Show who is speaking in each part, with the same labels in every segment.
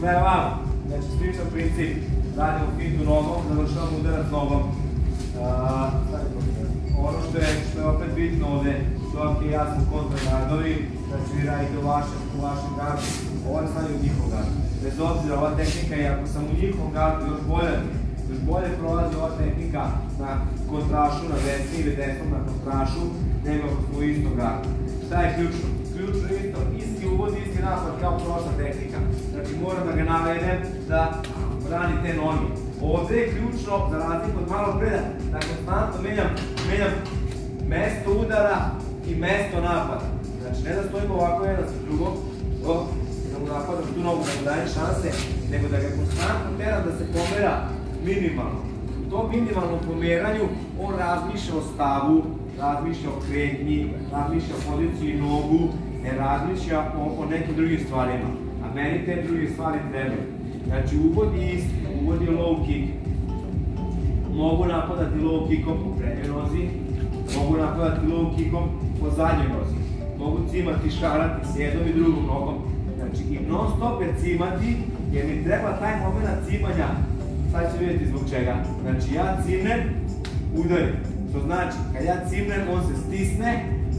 Speaker 1: Gledaj ovako, znači sličan princip, radimo fintu nogom, završavamo udarac nogom. Ono što je opet bitno ovde, to je jasno kontragardovi, znači vi radite u vašem gardu, ovo je stanje u njihov gardu. Bez obzira, ova tehnika je, ako sam u njihovom gardu, još bolje prolazi ova tehnika na kontrašu, na desni ili desnom na kontrašu, nego ako smo u istom gardu. Šta je ključno? Ključno je isti uvod, isti napad kao prošla tehnika. Znači moram da ga navedem da brani te noge. Ovde je ključno, za razliku od malo preda, da konstantno menjam mesto udara i mesto napada. Znači ne da stojimo ovako jedan sa drugom, da mu napadam tu nogu, da mu dajem šanse, nego da ga konstantno teram da se pomera minimalno. U tom minimalnom pomeranju on razmišlja o stavu, razmišlja o kretnji, razmišlja o poziciji nogu, ne razmišlja o nekim drugim stvarima. A meni te druge stvari trebaju. Znači uvod je isti, uvod je low kick. Mogu napadati low kickom po prednjoj nozi, mogu napadati low kickom po zadnjoj nozi. Mogu cimati, šarati s jednom i drugom nogom. Znači i non stop je cimati, jer mi treba taj moment cimanja. Sad ću vidjeti zbog čega. Znači ja cimnem, udarim. Što znači, kad ja cimnem, on se stisne,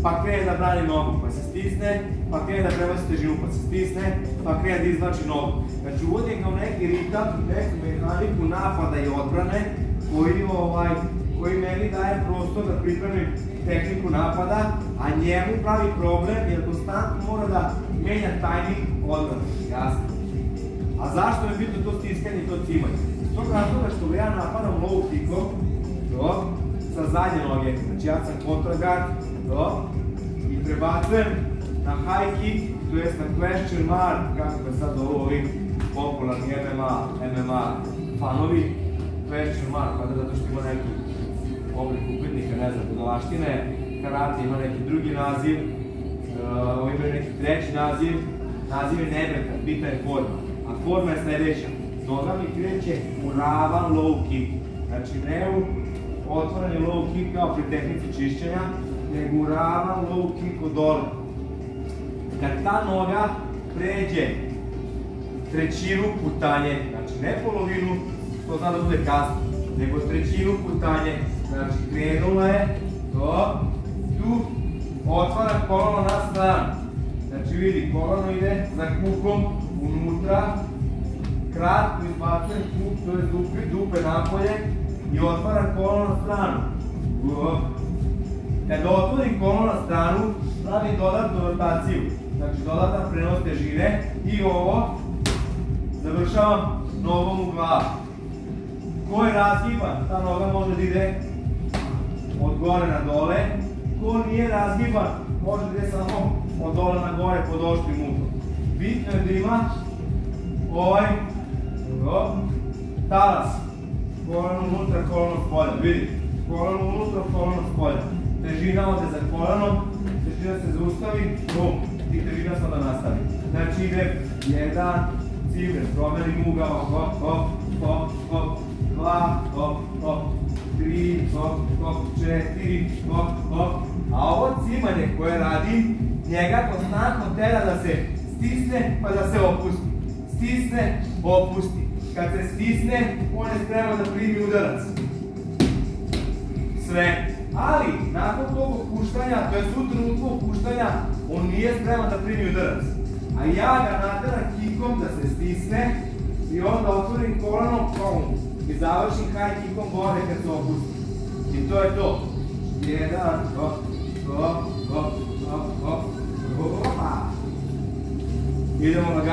Speaker 1: pa krene da brani nogu, pa se stisne, pa krene da prebaci težinu, pa se stisne, pa krene da izvlači nogu. Znači uvodim ga u neki ritam, neku mehaniku napada i odbrane, koji meni daje prostor da pripremim tehniku napada, a njemu pravi problem jer konstantno mora da menja tajming odbrane. Jasno. A zašto je bitno to stiskanje i to cimanje? S tog razloga što ja napadam low kickom, sa zadnje noge. Znači ja sam kontragard, i prebacujem na high kick, to jest na question mark, kako ga sad ovi popularni MMA fanovi, question mark, pa da zato što ima neki oblik upitnika, ne znam, budalaštine, karate ima neki drugi naziv, ovo ima neki treći naziv, naziv je nebetan, bitna je forma, a forma je sledeća, noga mi kreće u ravan low kick, znači ne u otvoreni low kick kao pri tehnici čišćenja, nego u ravan low kick od dole. Kad ta noga pređe trećinu putanje, znači ne polovinu, to zna da bude kasno, nego trećinu putanje, znači krenula je, tu otvara kolano na stranu, znači vidi, kolano ide za kukom unutra, kratko izbacujem kuk, to je dupe napolje i otvaram kolano na stranu. Kada otvorim kolano na stranu, pravim dodatnu rotaciju, znači dodatan prenos težine i ovo završavam nogom u glavu. Ko je razgiban, ta noga može da ide od gore na dole. Ko nije razgiban, može da ide samo od dole na gore pod oštrim uglom. Bitno je da ima ovaj talas. Kolano unutra, kolano spolja. Vidi, kolano unutra, kolano spolja. Težina ode za kolanom, težina se zaustavi, bum, i težina se onda nastavi. Znači ide 1, cimnem, promenim ugao, hop, hop, hop, hop, 2, hop, hop, 3, hop, hop, 4, hop, hop. A ovo cimanje koje radim, njega konstantno tera da se stisne pa da se opusti. Stisne, opusti. Kad se stisne, on je spreman da primi udarac. Sve. Ali, nakon tog opuštanja, to je u trenutku opuštanja, on nije spreman da primi udarac. A ja ga nateram kikom da se stisne i onda otvorim kolanom i završim high kickom gore kad se opusti. I to je to. 1, hop, hop, hop, hop, hop, hop, hop. Idemo lagano.